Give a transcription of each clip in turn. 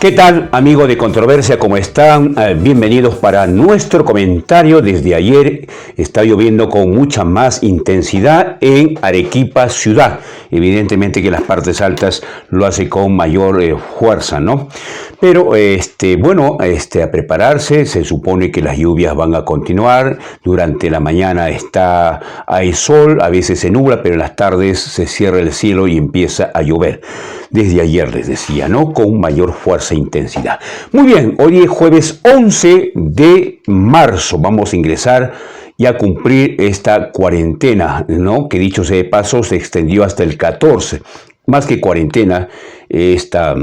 ¿Qué tal, amigo de Controversia? ¿Cómo están? Bienvenidos para nuestro comentario. Desde ayer está lloviendo con mucha más intensidad en Arequipa ciudad. Evidentemente que las partes altas lo hace con mayor fuerza, ¿no? Pero, a prepararse. Se supone que las lluvias van a continuar. Durante la mañana hay sol, a veces se nubla, pero en las tardes se cierra el cielo y empieza a llover. Desde ayer les decía, ¿no? Con mayor fuerza e intensidad. Muy bien, hoy es jueves 11 de marzo. Vamos a ingresar y a cumplir esta cuarentena, ¿no? Que dicho sea de paso, se extendió hasta el 14. Más que cuarentena, esta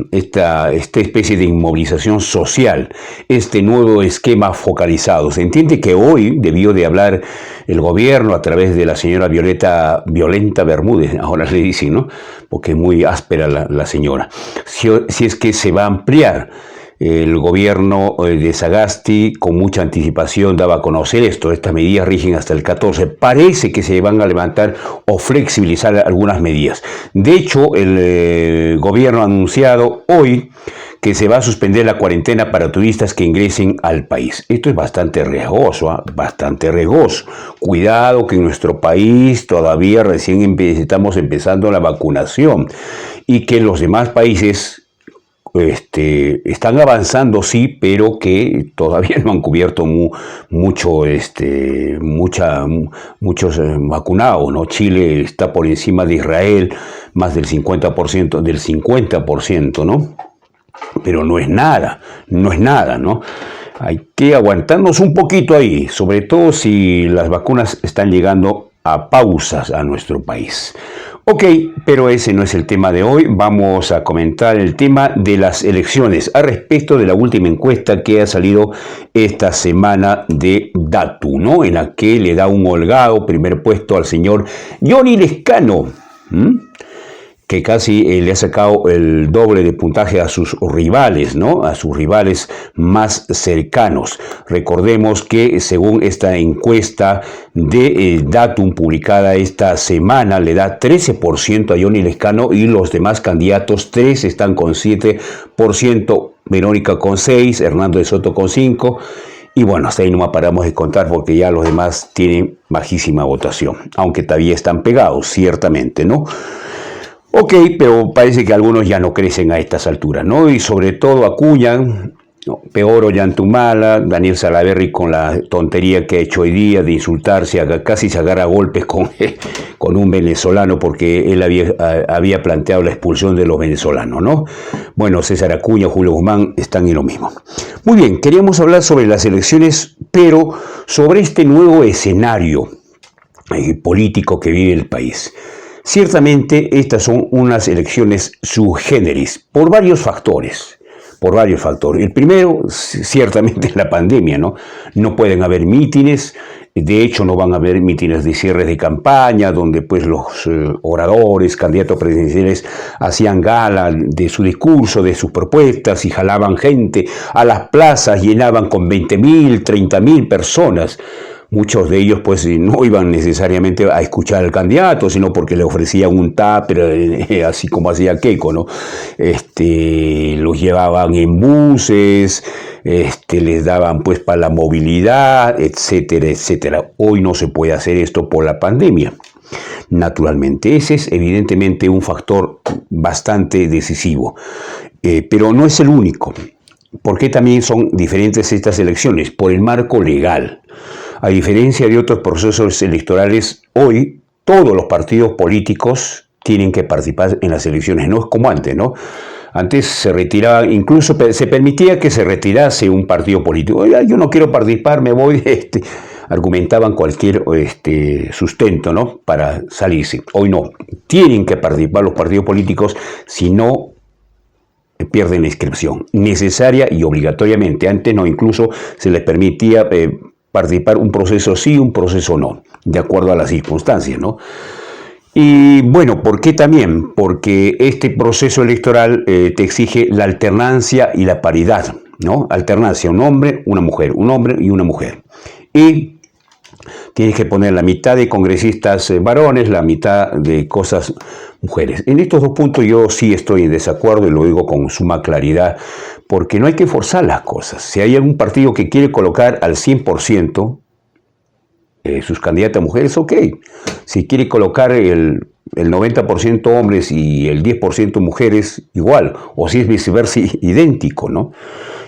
especie de inmovilización social, este nuevo esquema focalizado. Se entiende que hoy debió de hablar el gobierno a través de la señora Violenta Bermúdez, ahora le dicen, ¿no? Porque es muy áspera la señora. Si es que se va a ampliar. El gobierno de Sagasti con mucha anticipación daba a conocer estas medidas rigen hasta el 14. Parece que se van a levantar o flexibilizar algunas medidas. De hecho, el gobierno ha anunciado hoy que se va a suspender la cuarentena para turistas que ingresen al país. Esto es bastante riesgoso, ¿eh? Bastante riesgoso. Cuidado que en nuestro país todavía recién estamos empezando la vacunación y que en los demás países están avanzando, sí, pero que todavía no han cubierto muchos vacunados, ¿no? Chile está por encima de Israel, más del 50%, ¿no? Pero no es nada, ¿no? Hay que aguantarnos un poquito ahí, sobre todo si las vacunas están llegando a pausas a nuestro país. Ok, pero ese no es el tema de hoy. Vamos a comentar el tema de las elecciones a respecto de la última encuesta que ha salido esta semana de Datu, ¿no? En la que le da un holgado primer puesto al señor Johnny Lescano, que casi le ha sacado el doble de puntaje a sus rivales, ¿no? A sus rivales más cercanos. Recordemos que según esta encuesta de Datum publicada esta semana, le da 13% a Johnny Lescano y los demás candidatos, 3 están con 7%, Verónica con 6%, Hernando de Soto con 5%. Y bueno, hasta ahí no paramos de contar porque ya los demás tienen bajísima votación, aunque todavía están pegados, ciertamente, ¿no? Ok, pero parece que algunos ya no crecen a estas alturas, ¿no? Y sobre todo Acuña, ¿no? Peor Ollantumala, Daniel Salaverry con la tontería que ha hecho hoy día de insultarse, casi se agarra a golpes con un venezolano porque él había planteado la expulsión de los venezolanos, ¿no? Bueno, César Acuña, Julio Guzmán están en lo mismo. Muy bien, queríamos hablar sobre las elecciones, pero sobre este nuevo escenario político que vive el país. Ciertamente estas son unas elecciones sui generis por varios factores. El primero, ciertamente, es la pandemia, ¿no? No pueden haber mítines, de hecho no van a haber mítines de cierres de campaña, donde pues los oradores, candidatos presidenciales hacían gala de su discurso, de sus propuestas y jalaban gente a las plazas, llenaban con 20.000, 30.000 personas. Muchos de ellos pues no iban necesariamente a escuchar al candidato, sino porque le ofrecían un tupper, así como hacía Keiko, ¿no? Los llevaban en buses, les daban pues para la movilidad, etcétera, etcétera. Hoy no se puede hacer esto por la pandemia. Naturalmente, ese es evidentemente un factor bastante decisivo, pero no es el único. ¿Por qué también son diferentes estas elecciones? Por el marco legal. A diferencia de otros procesos electorales, hoy todos los partidos políticos tienen que participar en las elecciones, no es como antes, ¿no? Antes se retiraba, incluso se permitía que se retirase un partido político. Yo no quiero participar, me voy, argumentaban cualquier sustento, ¿no? Para salirse. Hoy no, tienen que participar los partidos políticos, si no pierden la inscripción, necesaria y obligatoriamente. Antes no, incluso se les permitía participar un proceso sí, un proceso no, de acuerdo a las circunstancias, ¿no? Y bueno, ¿por qué también? Porque este proceso electoral te exige la alternancia y la paridad, ¿no? Alternancia, un hombre, una mujer, un hombre y una mujer. Y Tienes que poner la mitad de congresistas varones, la mitad de cosas mujeres. En estos dos puntos yo sí estoy en desacuerdo y lo digo con suma claridad, porque no hay que forzar las cosas. Si hay algún partido que quiere colocar al 100% sus candidatas mujeres, ok. Si quiere colocar el 90% hombres y el 10% mujeres, igual. O si es viceversa, idéntico, ¿no?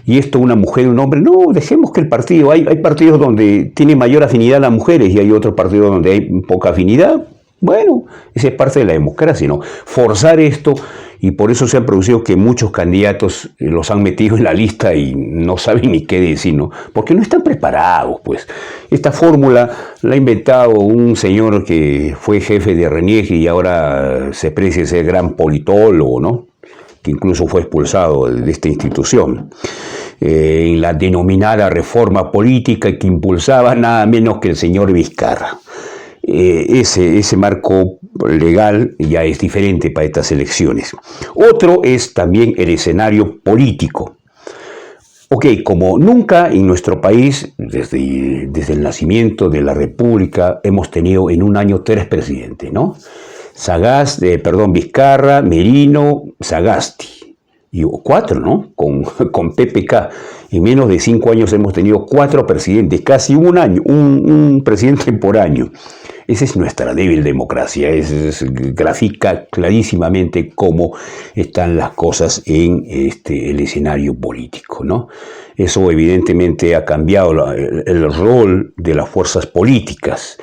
Y esto una mujer y un hombre, no, dejemos que el partido, hay partidos donde tiene mayor afinidad las mujeres y hay otros partidos donde hay poca afinidad. Bueno, esa es parte de la democracia, ¿no? Forzar esto, y por eso se han producido que muchos candidatos los han metido en la lista y no saben ni qué decir, ¿no? Porque no están preparados, pues. Esta fórmula la ha inventado un señor que fue jefe de RENIEC y ahora se precia ser gran politólogo, ¿no? Que incluso fue expulsado de esta institución, en la denominada reforma política que impulsaba nada menos que el señor Vizcarra. Ese marco legal ya es diferente para estas elecciones. Otro es también el escenario político. Ok, como nunca en nuestro país, desde el nacimiento de la República, hemos tenido en un año 3 presidentes, ¿no? Vizcarra, Merino, Sagasti. Y 4, ¿no? Con PPK. En menos de 5 años hemos tenido 4 presidentes, casi un año, un presidente por año. Esa es nuestra débil democracia, grafica clarísimamente cómo están las cosas en el escenario político, ¿no? Eso evidentemente ha cambiado el rol de las fuerzas políticas.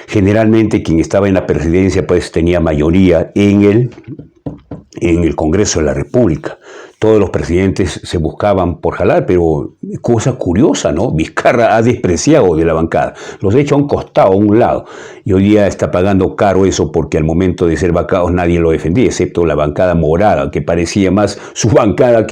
Generalmente quien estaba en la presidencia pues tenía mayoría en el Congreso de la República. Todos los presidentes se buscaban por jalar, pero cosa curiosa, ¿no? Vizcarra ha despreciado de la bancada, los ha hecho a un costado, a un lado, y hoy día está pagando caro eso porque al momento de ser vacados nadie lo defendía, excepto la bancada morada, que parecía más su bancada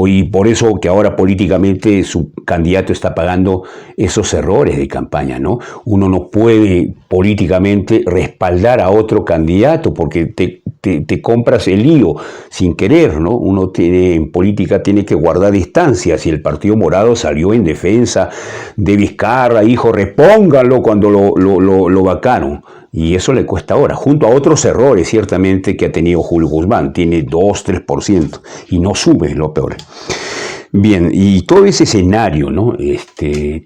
y por eso que ahora políticamente su candidato está pagando esos errores de campaña, ¿no? Uno no puede políticamente respaldar a otro candidato porque te compras el lío sin querer, ¿no? Uno en política tiene que guardar distancias y el Partido Morado salió en defensa de Vizcarra, dijo repónganlo cuando lo vacaron. Y eso le cuesta ahora, junto a otros errores ciertamente que ha tenido Julio Guzmán, tiene 2-3% y no sube, lo peor. Bien, y todo ese escenario, ¿no?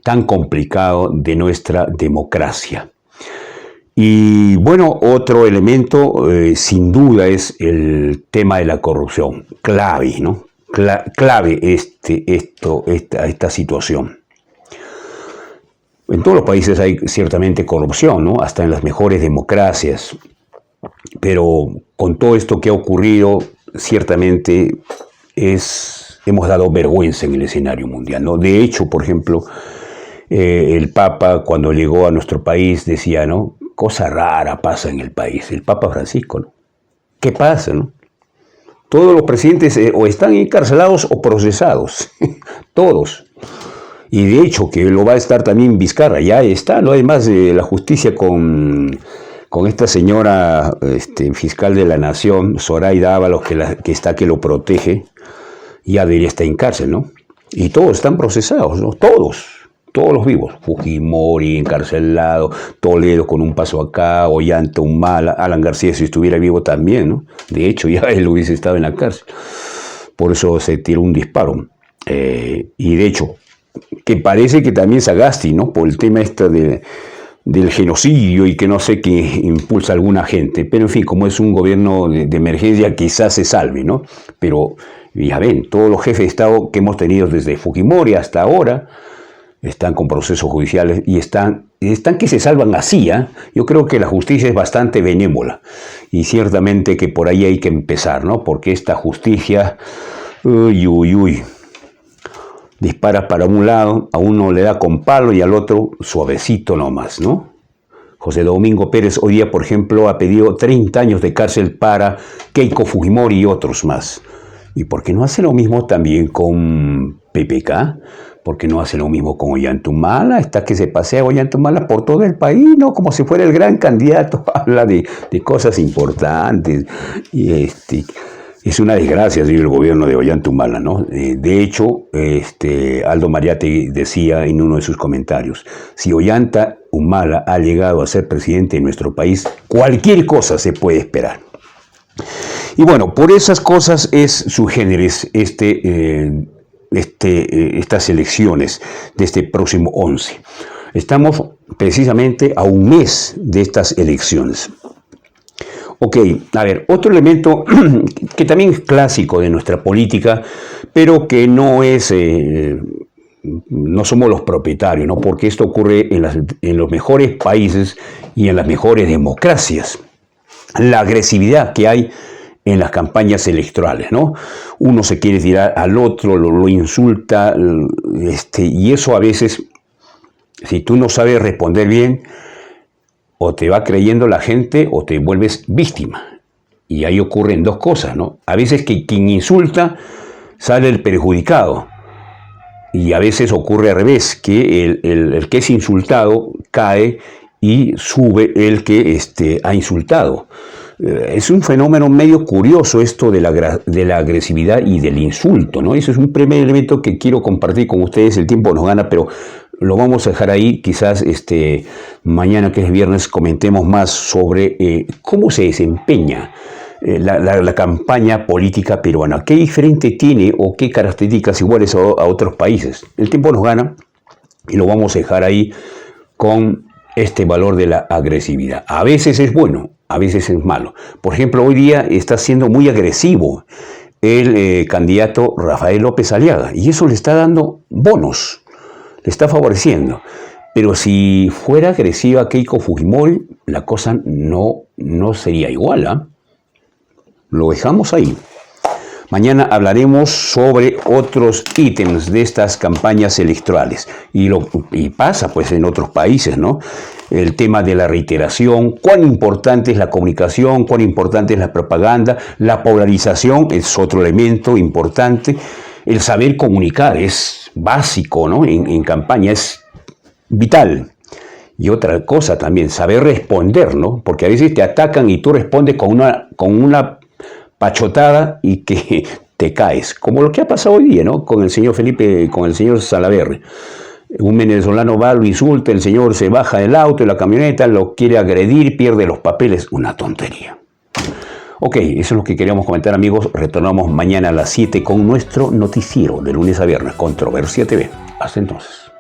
Tan complicado de nuestra democracia. Y bueno, otro elemento sin duda es el tema de la corrupción, clave, ¿no? Clave esta situación. En todos los países hay ciertamente corrupción, ¿no? Hasta en las mejores democracias. Pero con todo esto que ha ocurrido, ciertamente hemos dado vergüenza en el escenario mundial, ¿no? De hecho, por ejemplo, el Papa cuando llegó a nuestro país decía, ¿no? Cosa rara pasa en el país. El Papa Francisco, ¿no? ¿Qué pasa, no? Todos los presidentes o están encarcelados o procesados. Todos. Y de hecho que lo va a estar también Vizcarra, ya está, ¿no? Además de la justicia con esta señora fiscal de la Nación, Zoraida Ábalos, que lo protege, ya debería estar en cárcel, ¿no? Y todos están procesados, ¿no? Todos los vivos. Fujimori encarcelado, Toledo con un paso acá, Ollanta-Humala, Alan García si estuviera vivo también, ¿no? De hecho ya él hubiese estado en la cárcel. Por eso se tiró un disparo. Y de hecho, que parece que también Sagasti, ¿no? Por el tema del genocidio y que no sé qué impulsa a alguna gente. Pero en fin, como es un gobierno de emergencia, quizás se salve, ¿no? Pero ya ven, todos los jefes de Estado que hemos tenido desde Fujimori hasta ahora están con procesos judiciales y están que se salvan así, ¿eh? Yo creo que la justicia es bastante benévola y ciertamente que por ahí hay que empezar, ¿no? Porque esta justicia, dispara para un lado, a uno le da con palo y al otro suavecito nomás, ¿no? José Domingo Pérez hoy día, por ejemplo, ha pedido 30 años de cárcel para Keiko Fujimori y otros más. ¿Y por qué no hace lo mismo también con PPK? ¿Por qué no hace lo mismo con Ollanta-Humala? Está que se pasea Ollanta-Humala por todo el país, ¿no? Como si fuera el gran candidato, habla de cosas importantes. Y Es una desgracia, señor, el gobierno de Ollanta Humala, ¿no? De hecho, Aldo Mariatti decía en uno de sus comentarios, si Ollanta Humala ha llegado a ser presidente de nuestro país, cualquier cosa se puede esperar. Y bueno, por esas cosas es su generis estas elecciones de este próximo 11. Estamos precisamente a un mes de estas elecciones. Ok, a ver, otro elemento que también es clásico de nuestra política, pero que no es, no somos los propietarios, ¿no? Porque esto ocurre en los mejores países y en las mejores democracias. La agresividad que hay en las campañas electorales, ¿no? Uno se quiere tirar al otro, lo insulta, y eso a veces, si tú no sabes responder bien, o te va creyendo la gente o te vuelves víctima. Y ahí ocurren dos cosas, ¿no? A veces que quien insulta sale el perjudicado. Y a veces ocurre al revés, que el que es insultado cae y sube el que ha insultado. Es un fenómeno medio curioso esto de la agresividad y del insulto, ¿no? Ese es un primer elemento que quiero compartir con ustedes. El tiempo nos gana, pero lo vamos a dejar ahí. Quizás mañana, que es viernes, comentemos más sobre cómo se desempeña la campaña política peruana. ¿Qué diferente tiene o qué características iguales a otros países? El tiempo nos gana y lo vamos a dejar ahí con este valor de la agresividad. A veces es bueno, a veces es malo. Por ejemplo, hoy día está siendo muy agresivo el candidato Rafael López Aliaga y eso le está dando bonos, le está favoreciendo. Pero si fuera agresiva Keiko Fujimori, la cosa no sería igual, ¿eh? Lo dejamos ahí. Mañana hablaremos sobre otros ítems de estas campañas electorales. Y pasa pues en otros países, ¿no? El tema de la reiteración, cuán importante es la comunicación, cuán importante es la propaganda, la polarización es otro elemento importante. El saber comunicar es básico, ¿no? En campaña es vital. Y otra cosa también, saber responder, ¿no? Porque a veces te atacan y tú respondes con una pachotada y que te caes, como lo que ha pasado hoy día, ¿no? Con el señor Felipe, con el señor Salaverry. Un venezolano va, lo insulta, el señor se baja del auto, de la camioneta, lo quiere agredir, pierde los papeles, una tontería. Ok, eso es lo que queríamos comentar, amigos. Retornamos mañana a las 7 con nuestro noticiero de lunes a viernes, Controversia TV. Hasta entonces.